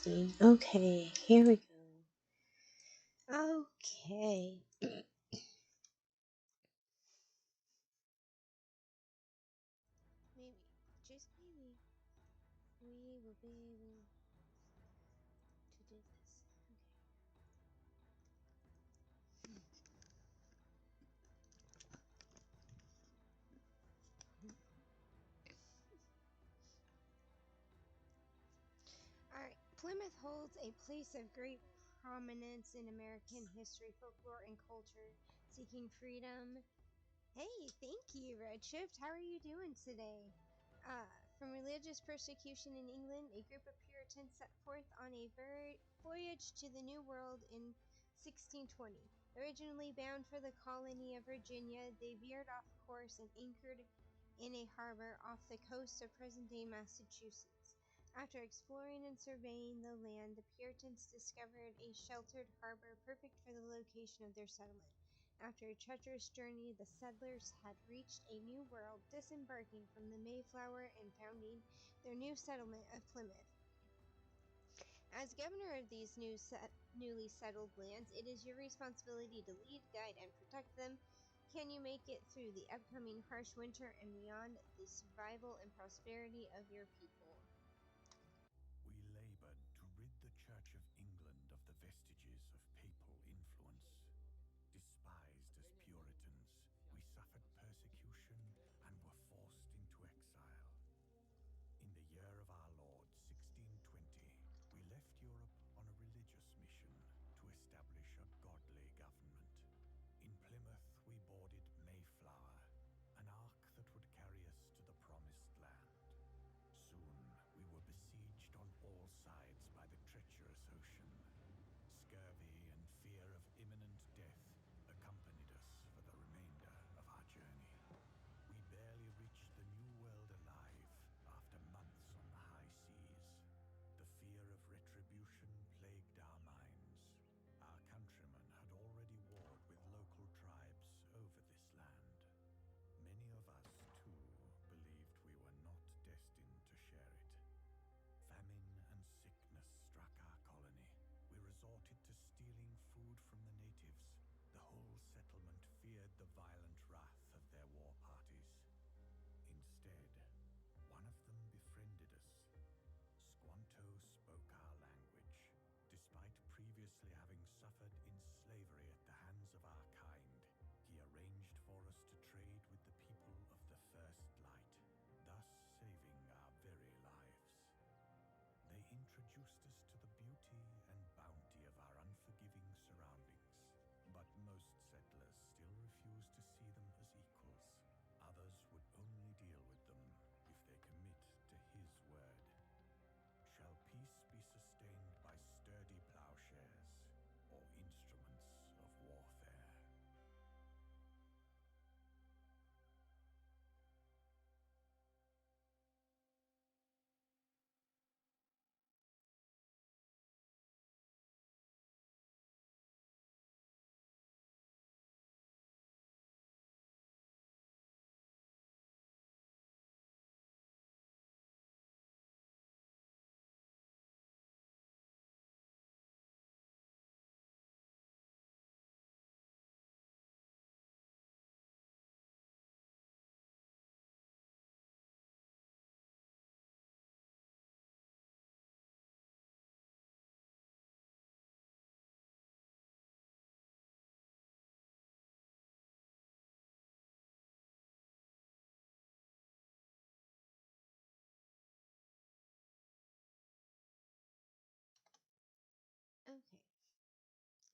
Okay, here we go. Okay. Maybe, just maybe, we will be able to do this. Okay. Alright. Plymouth holds a place of great prominence in American history, folklore, and culture. Seeking freedom. Hey, thank you, Redshift. How are you doing today? Uh, from religious persecution in England, a group of Puritans set forth on a voyage to the New World in 1620. Originally bound for the colony of Virginia, they veered off course and anchored in a harbor off the coast of present-day Massachusetts. After exploring and surveying the land, the Puritans discovered a sheltered harbor perfect for the location of their settlement. After a treacherous journey, the settlers had reached a new world, disembarking from the Mayflower and founding their new settlement of Plymouth. As governor of these newly settled lands, it is your responsibility to lead, guide, and protect them. Can you make it through the upcoming harsh winter and beyond the survival and prosperity of your people? We labored to rid the Church of England of the vestiges of papal influence. Despised as Puritans, we suffered persecution and were forced into exile. In the year of our Lord 1620, we left Europe on a religious mission to establish a godly government. In Plymouth, we boarded Mayflower, an ark that would carry us to the promised land. Soon, we were besieged on all sides by the treacherous ocean. Scurvy and fear of imminent death accompanied us for the remainder of our journey. We barely reached the New World alive after months on the high seas. The fear of retribution plagued our minds. Our countrymen had already warred with local tribes over this land. Many of us, too, believed we were not destined to share it. Famine and sickness struck our colony. We resorted to stealing food from the natives. The whole settlement feared the violent wrath of their war parties. Instead, one of them befriended us. Squanto spoke our language. Despite previously having suffered in slavery at the hands of our kind, he arranged for us to trade with the people of the First Light, thus saving our very lives. They introduced us to the beauty and bounty of our unforgiving surroundings, but most settlers still refused to see them as equals. Others would only deal with them if they commit to his word. Shall peace be sustained by sturdy plowshares or instruments of warfare? Okay,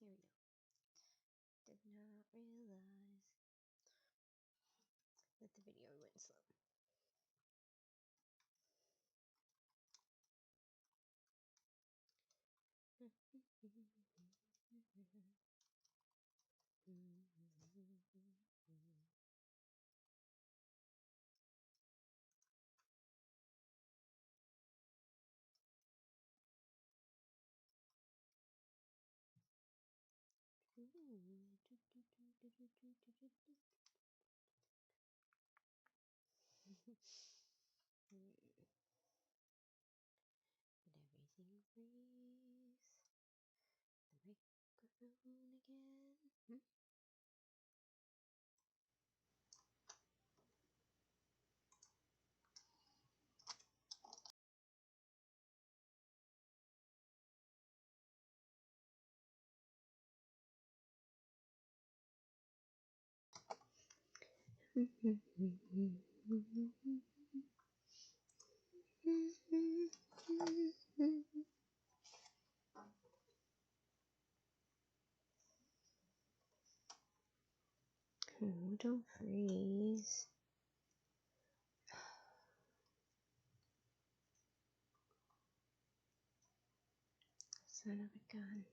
here we go. Did not realize that the video went slow. Did everything freeze the microphone again. Hmm? Oh, don't freeze. Son of a gun.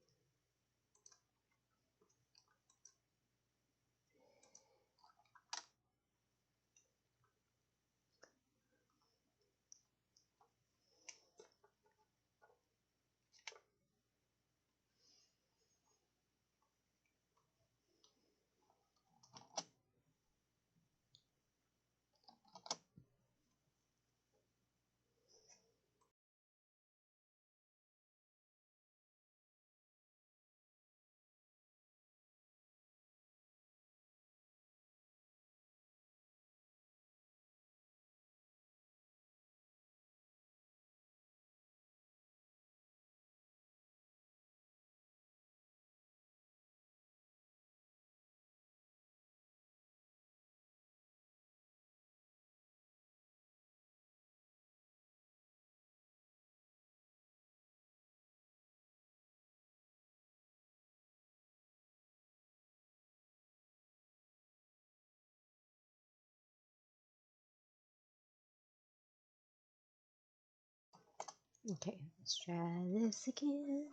Okay, let's try this again.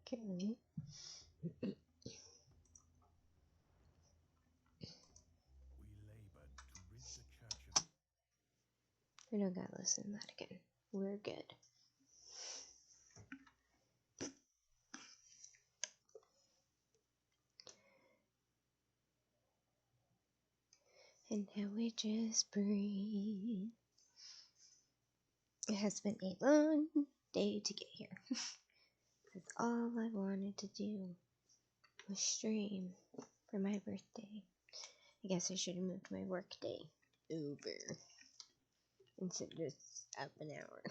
Okay. We labored to rid the church of... We don't gotta listen to that again. We're good. And now we just breathe. It has been a long day to get here. That's all I wanted to do was stream for my birthday. I guess I should have moved my work day over instead of just up an hour.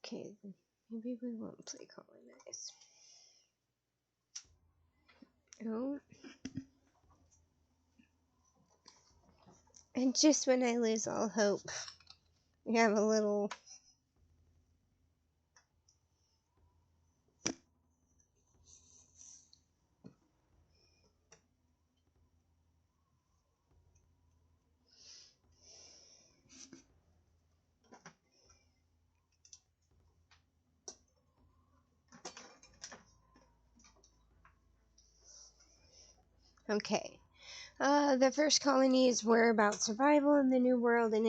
Okay, then maybe we won't play Colonize. Oh. And just when I lose all hope, we have a little... Okay, The first colonies were about survival in the New World and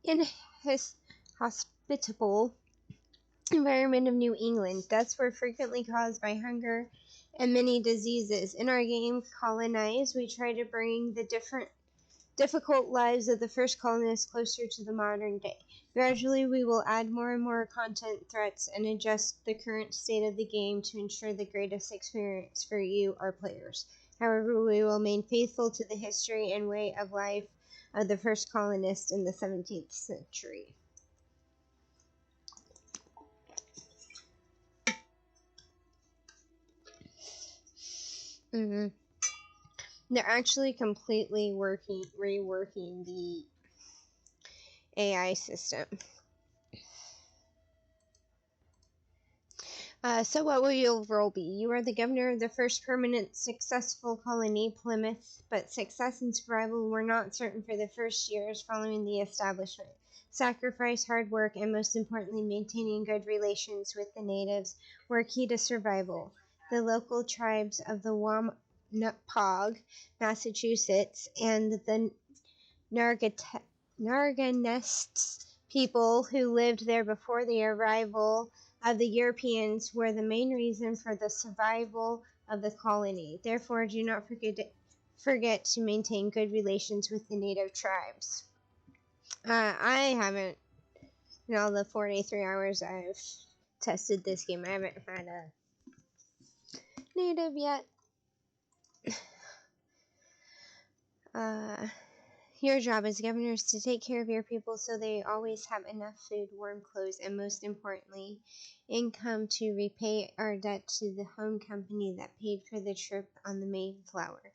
inhospitable environment of New England. Deaths were frequently caused by hunger and many diseases. In our game, Colonize, we try to bring the difficult lives of the first colonists closer to the modern day. Gradually, we will add more and more content, threats, and adjust the current state of the game to ensure the greatest experience for you, our players. However, we will remain faithful to the history and way of life of the first colonists in the 17th century. Mm-hmm. They're actually completely reworking the AI system. So what will your role be? You are the governor of the first permanent successful colony, Plymouth, but success and survival were not certain for the first years following the establishment. Sacrifice, hard work, and most importantly, maintaining good relations with the natives were key to survival. The local tribes of the Wampanoag, Massachusetts, and the Narganests people who lived there before the arrival of the Europeans were the main reason for the survival of the colony. Therefore, do not forget to maintain good relations with the native tribes. I haven't, in all the 43 hours I've tested this game, I haven't had a native yet. Your job as governor is to take care of your people so they always have enough food, warm clothes, and most importantly, income to repay our debt to the home company that paid for the trip on the Mayflower.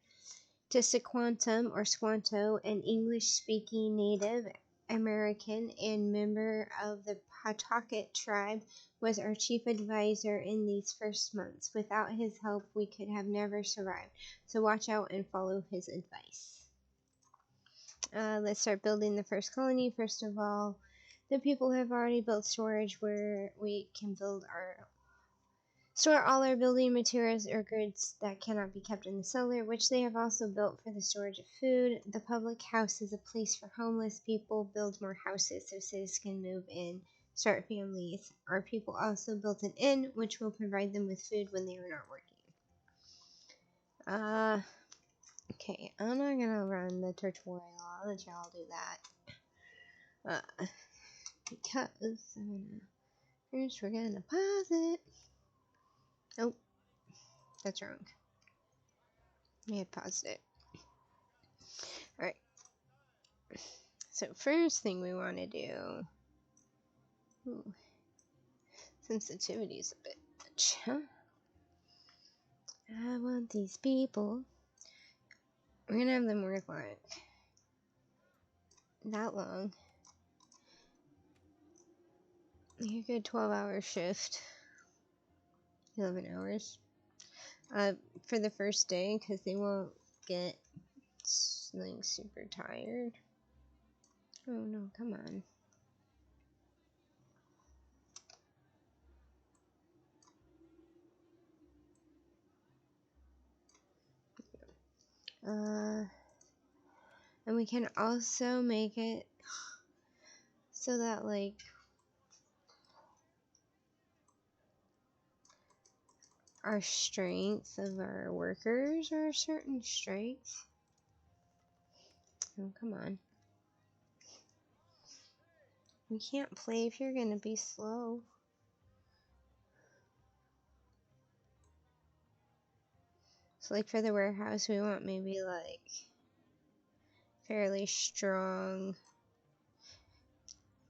To Sequantum, or Squanto, an English-speaking Native American and member of the Pawtucket tribe, was our chief advisor in these first months. Without his help, we could have never survived, so watch out and follow his advice. Let's start building the first colony. First of all, the people have already built storage where we can store all our building materials or goods that cannot be kept in the cellar, which they have also built for the storage of food. The public house is a place for homeless people. Build more houses so citizens can move in, start families. Our people also built an inn, which will provide them with food when they are not working. Okay, I'm not gonna run the tutorial. I'll let y'all do that. Because first we're gonna pause it. Oh, that's wrong. We had paused it. Alright. So first thing we want to do. Ooh, sensitivity is a bit much, huh? I want these people. We're gonna have them work like that long. Like a good 12-hour shift. 11 hours. For the first day, because they won't get like super tired. Oh no, come on. And we can also make it so that like our strength of our workers are a certain strength. Oh, come on. We can't play if you're gonna be slow. So like for the warehouse, we want maybe like fairly strong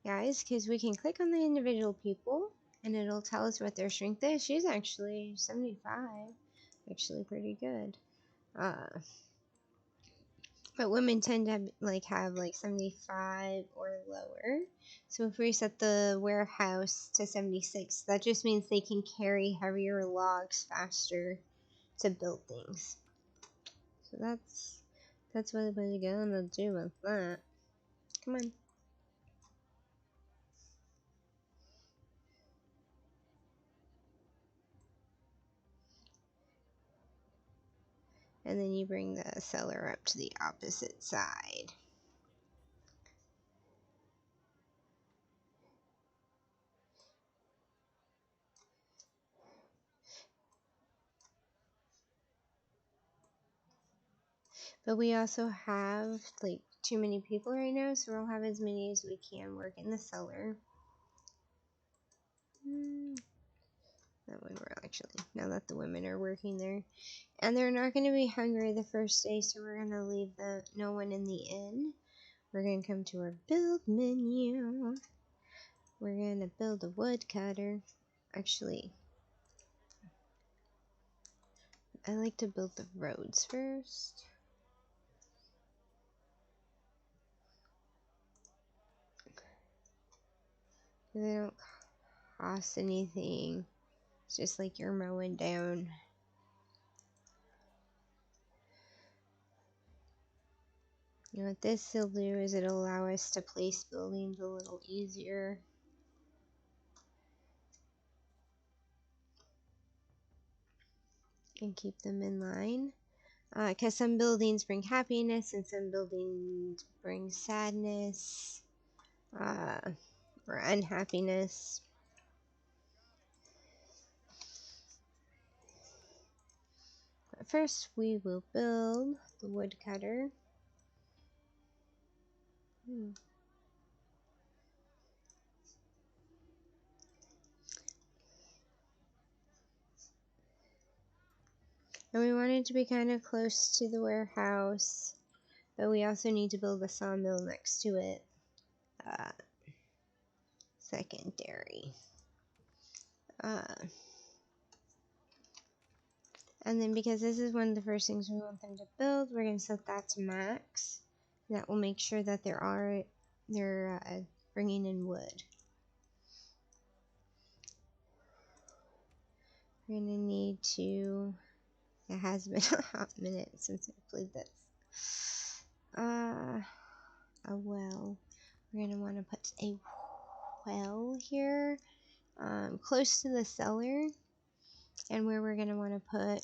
guys, because we can click on the individual people and it'll tell us what their strength is. She's actually 75. Actually pretty good. But women tend to have 75 or lower. So if we set the warehouse to 76, that just means they can carry heavier logs faster to build things. So that's what we're gonna do with that. Come on. And then you bring the cellar up to the opposite side. But we also have like too many people right now, so we'll have as many as we can work in the cellar. That one we're actually, now that the women are working there. And they're not going to be hungry the first day, so we're going to leave no one in the inn. We're going to come to our build menu. We're going to build a woodcutter. Actually, I like to build the roads first. They don't cost anything. It's just like you're mowing down. You know what this will do is it'll allow us to place buildings a little easier. And keep them in line. Because some buildings bring happiness and some buildings bring sadness or unhappiness. But first we will build the woodcutter. And we want it to be kind of close to the warehouse, but we also need to build a sawmill next to it. Secondary. And then because this is one of the first things we want them to build, we're going to set that to max. That will make sure that they're bringing in wood. We're going to need to, it has been a hot minute since I played this. A well. We're going to want to put a well here, close to the cellar, and where we're going to want to put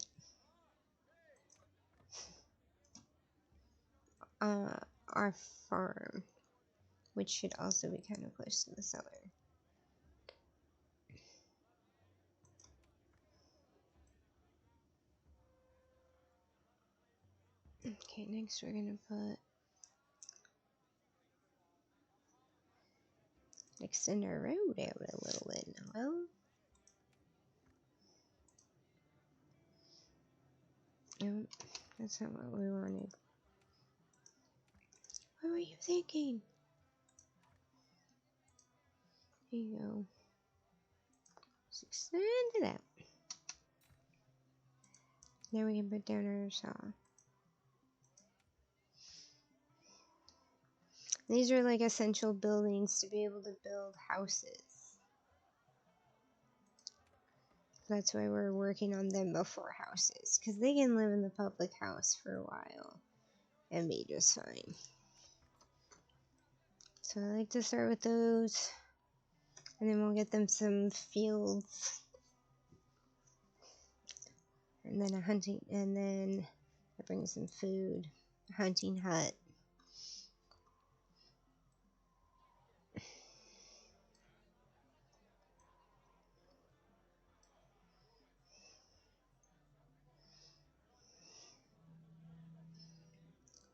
our farm, which should also be kind of close to the cellar. Okay, next we're going to put, extend our road out a little bit now. Nope, that's not what we wanted. What were you thinking? Here you go. Just extend it out. Now we can put down our saw. These are like essential buildings to be able to build houses. That's why we're working on them before houses, because they can live in the public house for a while and be just fine. So I like to start with those, and then we'll get them some fields, and then a hunting, and then I bring some food, a hunting hut.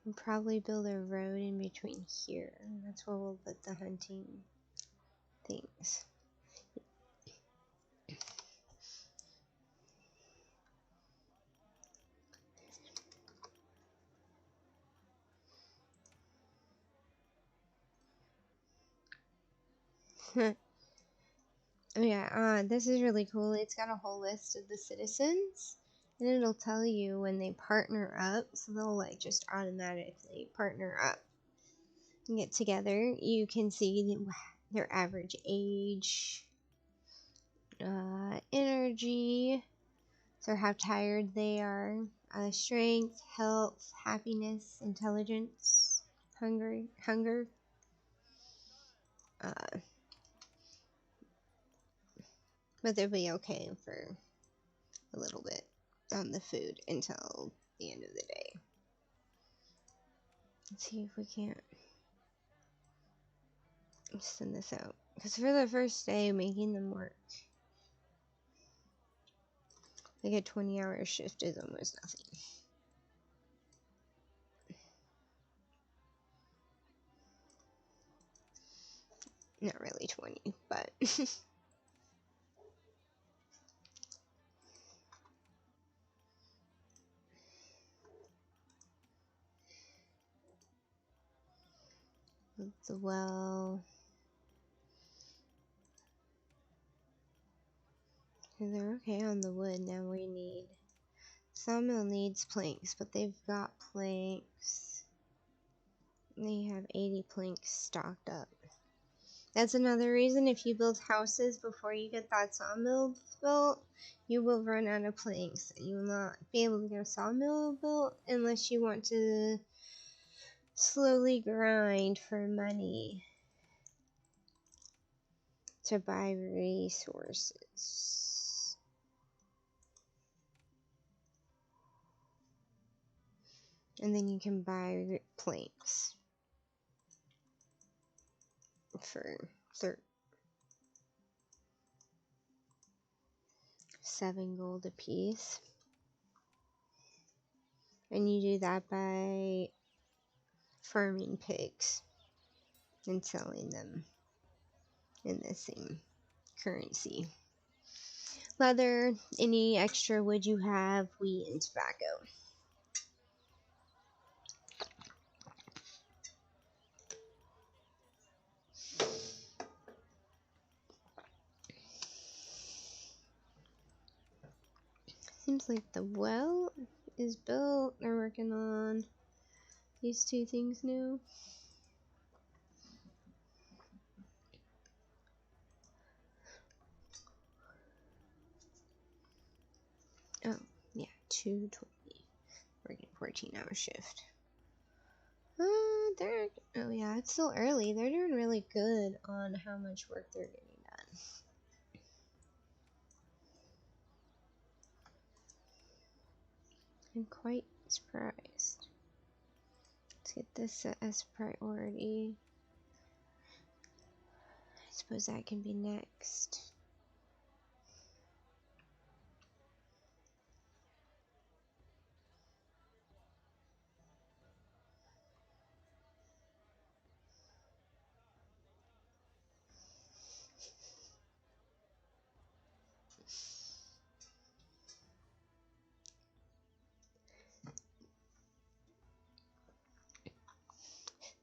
We'll probably build a road in between here. That's where we'll put the hunting things. Oh yeah, this is really cool. It's got a whole list of the citizens, and it'll tell you when they partner up, so they'll like just automatically partner up and get together. You can see their average age, energy, so how tired they are, strength, health, happiness, intelligence, hunger. But they'll be okay for a little bit on the food until the end of the day. Let's see if we can't send this out. Because for the first day, making them work, like a 20-hour shift is almost nothing. Not really 20, but the well. They're okay on the wood. Now we need sawmill needs planks, but they've got planks. They have 80 planks stocked up. That's another reason if you build houses before you get that sawmill built, you will run out of planks. You will not be able to get a sawmill built unless you want to slowly grind for money to buy resources. And then you can buy planks for 7 gold a piece. And you do that by farming pigs and selling them in the same currency. Leather, any extra wood you have, wheat, and tobacco. Seems like the well is built. They're working on these 2 things now. Oh, yeah, 2:20. Working 14-hour shift. Oh yeah, it's still early. They're doing really good on how much work they're getting done. I'm quite surprised. Let's get this set as priority. I suppose that can be next.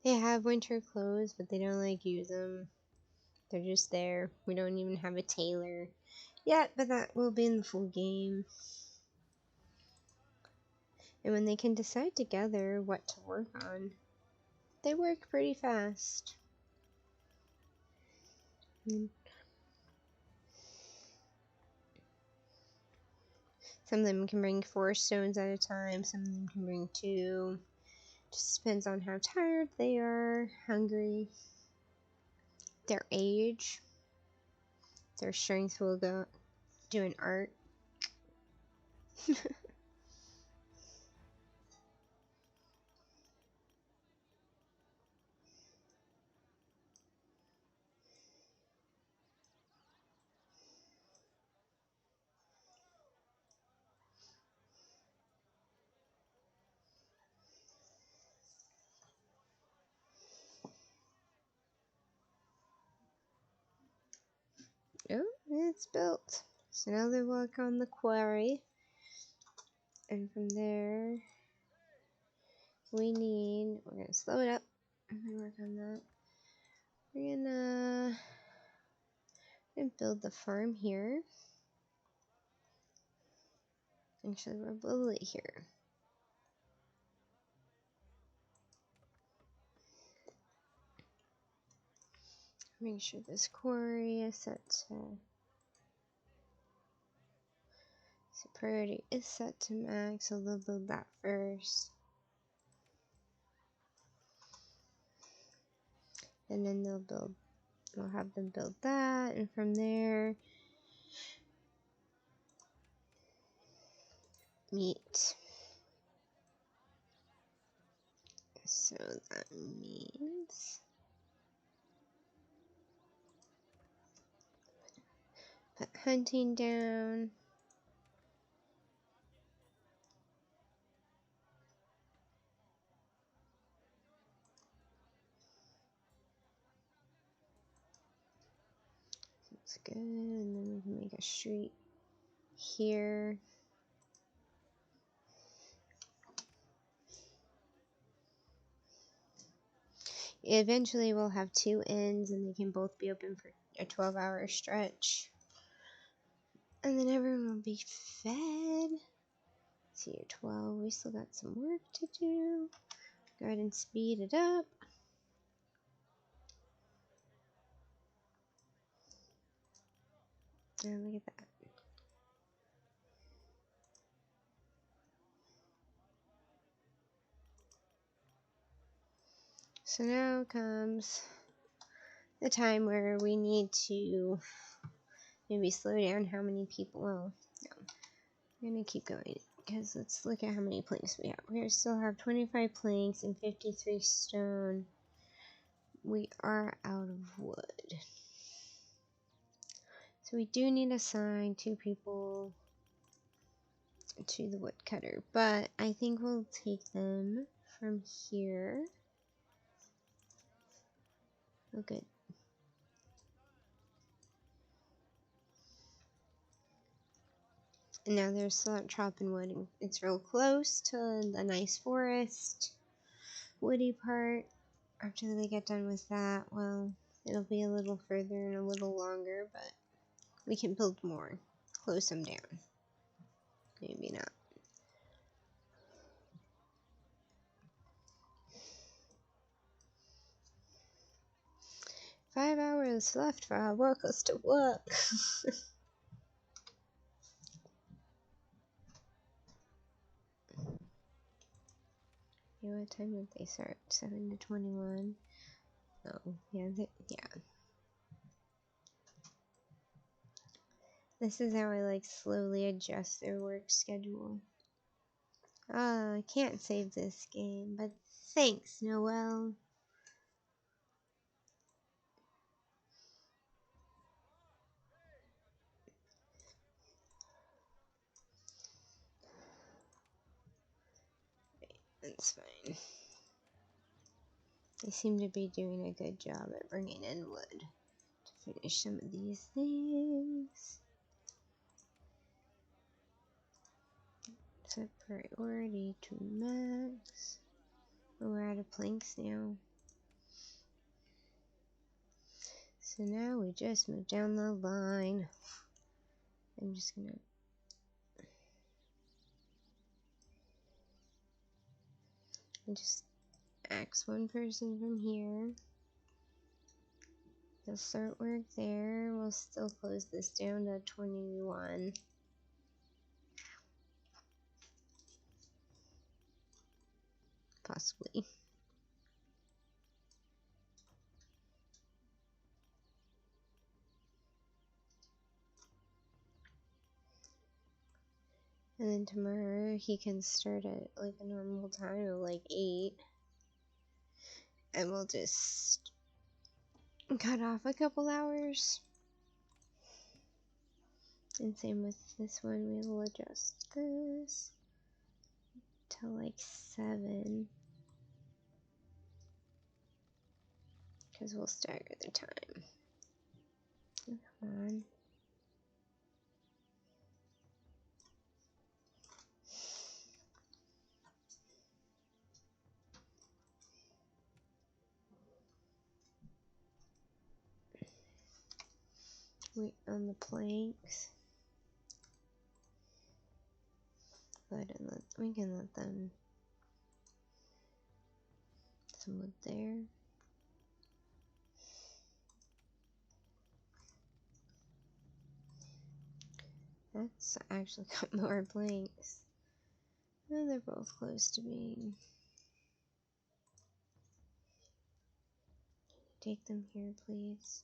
They have winter clothes, but they don't like use them. They're just there. We don't even have a tailor yet, but that will be in the full game. And when they can decide together what to work on, they work pretty fast. Some of them can bring 4 stones at a time, some of them can bring 2. Just depends on how tired they are, hungry, their age. Their strength will go do an art. Oh, it's built. So now they work on the quarry. And from there, we're gonna slow it up. I'm gonna work on that. We're gonna build the farm here. Actually, we'll build it here. Make sure this quarry is set to priority is set to max, so they'll build that first. And then we'll have them build that, and from there, meat. So that means put hunting down. That's good. And then we can make a street here. Eventually we'll have 2 inns and they can both be open for a 12-hour stretch. And then everyone will be fed. See, you're 12. We still got some work to do. Go ahead and speed it up. And look at that. So now comes the time where we need to maybe slow down how many people. Well, no. I'm going to keep going because let's look at how many planks we have. We still have 25 planks and 53 stone. We are out of wood. So we do need to assign 2 people to the woodcutter, but I think we'll take them from here. Oh, good. And now they're still at chopping wood, and it's real close to the nice forest, woody part. After they get done with that, well, it'll be a little further and a little longer, but we can build more. Close them down. Maybe not. Five hours left for our workers to work. What time did they start? 7 to 21. Oh, yeah, yeah. This is how I like slowly adjust their work schedule. I can't save this game, but thanks, Noel. That's fine. They seem to be doing a good job at bringing in wood to finish some of these things. Set priority to max. Oh, we're out of planks now. So now we just move down the line. I'm just gonna just axe one person from here. They'll start work there. We'll still close this down to 21. Possibly. And then tomorrow he can start at like a normal time of like 8. And we'll just cut off a couple hours. And same with this one, we will adjust this to like 7. Because we'll stagger the time. Come on. Wait on the planks. Go ahead and we can let them some wood there. That's actually got more planks. Oh, they're both close to being. Take them here, please.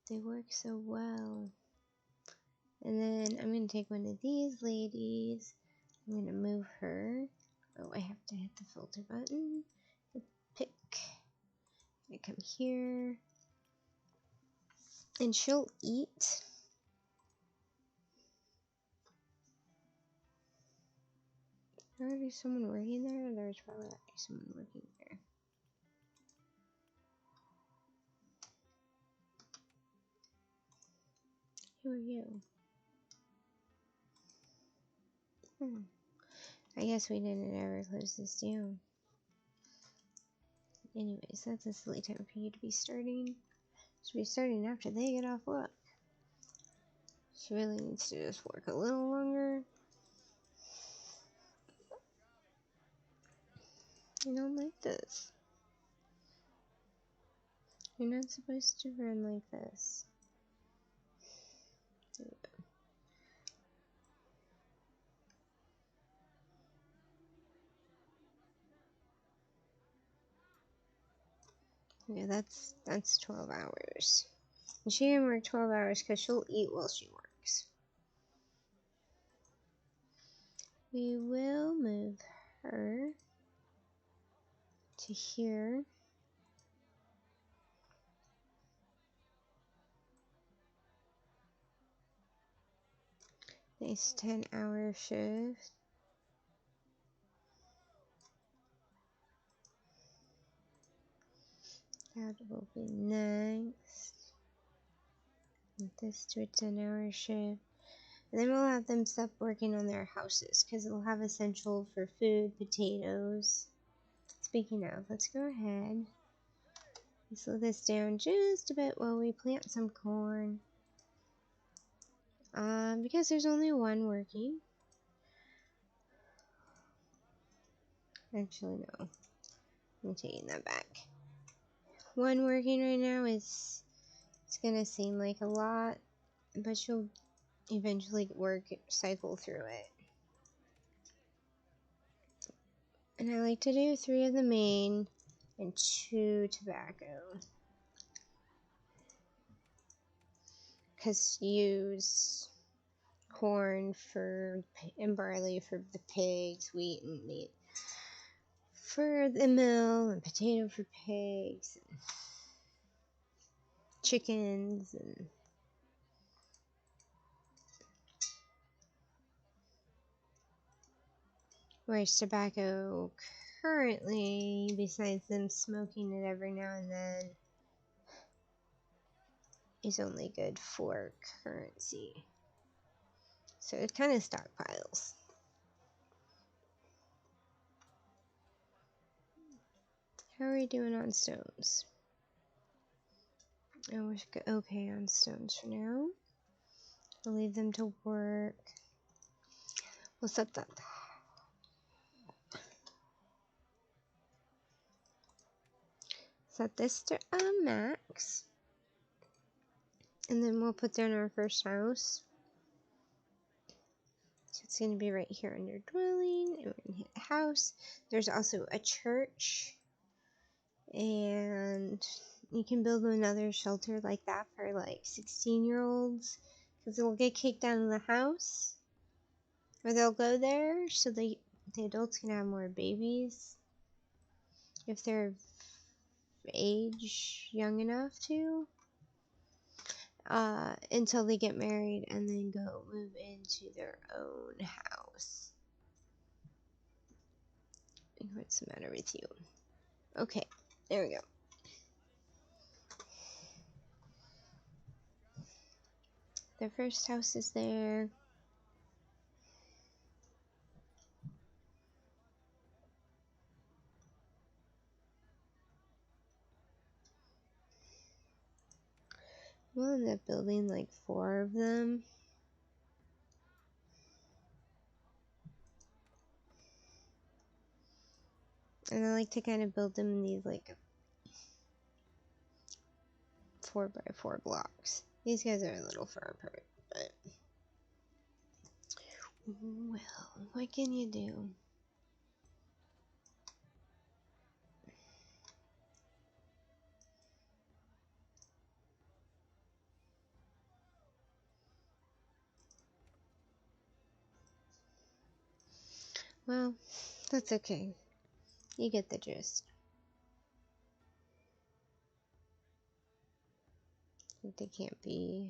they work so well. And then I'm going to take one of these ladies. I'm going to move her. Oh, I have to hit the filter button. Pick. I'm going to come here. And she'll eat. There already someone working there? There's probably already someone working there. Who are you? I guess we didn't ever close this down. Anyways, that's a silly time for you to be starting. Should be starting after they get off work. She really needs to just work a little longer. I don't like this. You're not supposed to run like this. There we go. Yeah, that's 12 hours. And she can work 12 hours because she'll eat while she works. We will move her to here. Nice 10-hour shift. That will be next. This to a 10-hour shift. And then we'll have them stop working on their houses because they'll have essential for food, potatoes. Speaking of, let's go ahead and slow this down just a bit while we plant some corn. Because there's only one working. Actually, no. I'm taking that back. One working right now is, it's gonna seem like a lot, but she'll eventually cycle through it. And I like to do 3 of the main and 2 tobacco. Because use corn and barley for the pigs, wheat and meat for the mill, and potato for pigs, and chickens, and whereas tobacco currently, besides them smoking it every now and then, is only good for currency. So it kind of stockpiles. How are we doing on stones? Oh, we're okay on stones for now. We'll leave them to work. We'll set that. Set this to a max. And then we'll put down our first house. So it's going to be right here under dwelling. And we're going to hit house. There's also a church. And you can build another shelter like that for like 16-year-olds. Because they'll get kicked out of the house. Or they'll go there so the adults can have more babies. If they're age young enough to. Until they get married and then go move into their own house. What's the matter with you? Okay, there we go. Their first house is there. We'll end up building like 4 of them. And I like to kind of build them in these like 4x4 blocks. These guys are a little far apart, but well, what can you do? Well, that's okay. You get the gist. They can't be.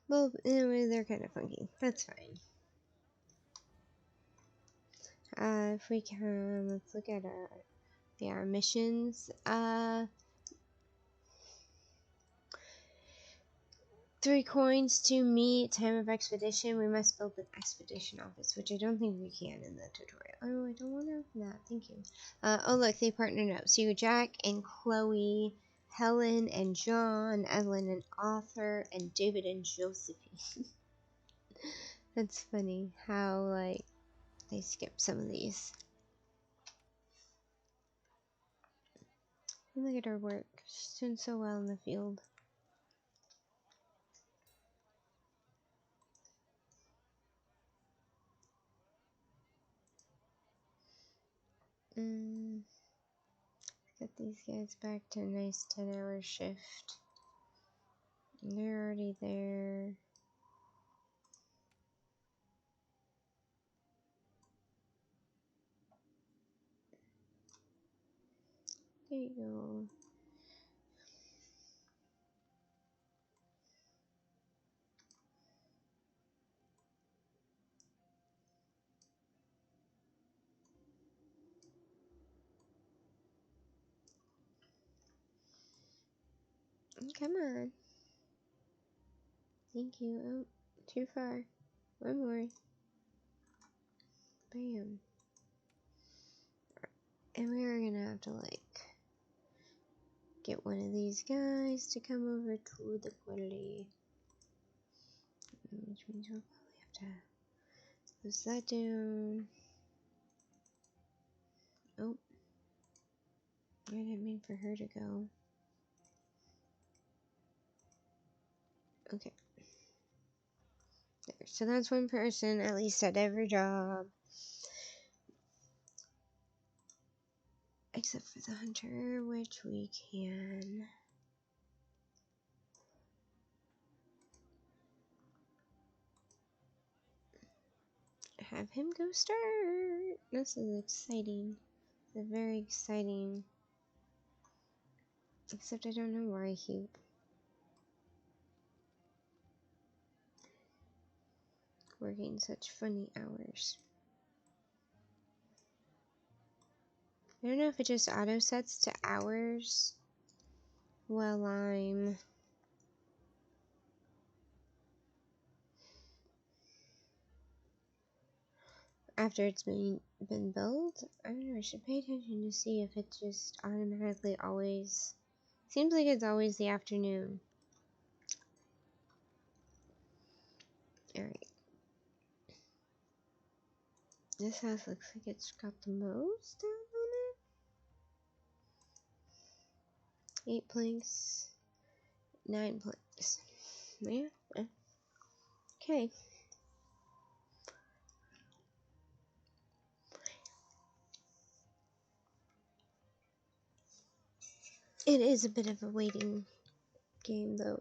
Well, anyway, they're kind of funky. That's fine. If we can, let's look at our missions. 3 coins to meet. Time of expedition. We must build an expedition office, which I don't think we can in the tutorial. Oh, I don't want to open that. Thank you. Oh, look, they partnered up. So you Jack and Chloe, Helen and John, Evelyn and Arthur, and David and Josephine. That's funny how, like, they skip some of these. And look at her work. She's doing so well in the field. Get these guys back to a nice 10-hour shift. And they're already there. There you go. Come on. Thank you. Oh, too far. One more. Bam. And we are gonna have to, like, get one of these guys to come over to the quality. Which means we'll probably have to close that down. Oh. I didn't mean for her to go. Okay. There. So that's one person, at least at every job. Except for the hunter, which we can have him go start. This is exciting. It's very exciting. Except I don't know why he working such funny hours. I don't know if it just auto sets to hours while I'm after it's been built. I don't know, I should pay attention to see if it just automatically always seems like it's always the afternoon. Alright. This house looks like it's got the most down on it. 8 planks. 9 planks. Yeah. Okay. It is a bit of a waiting game though.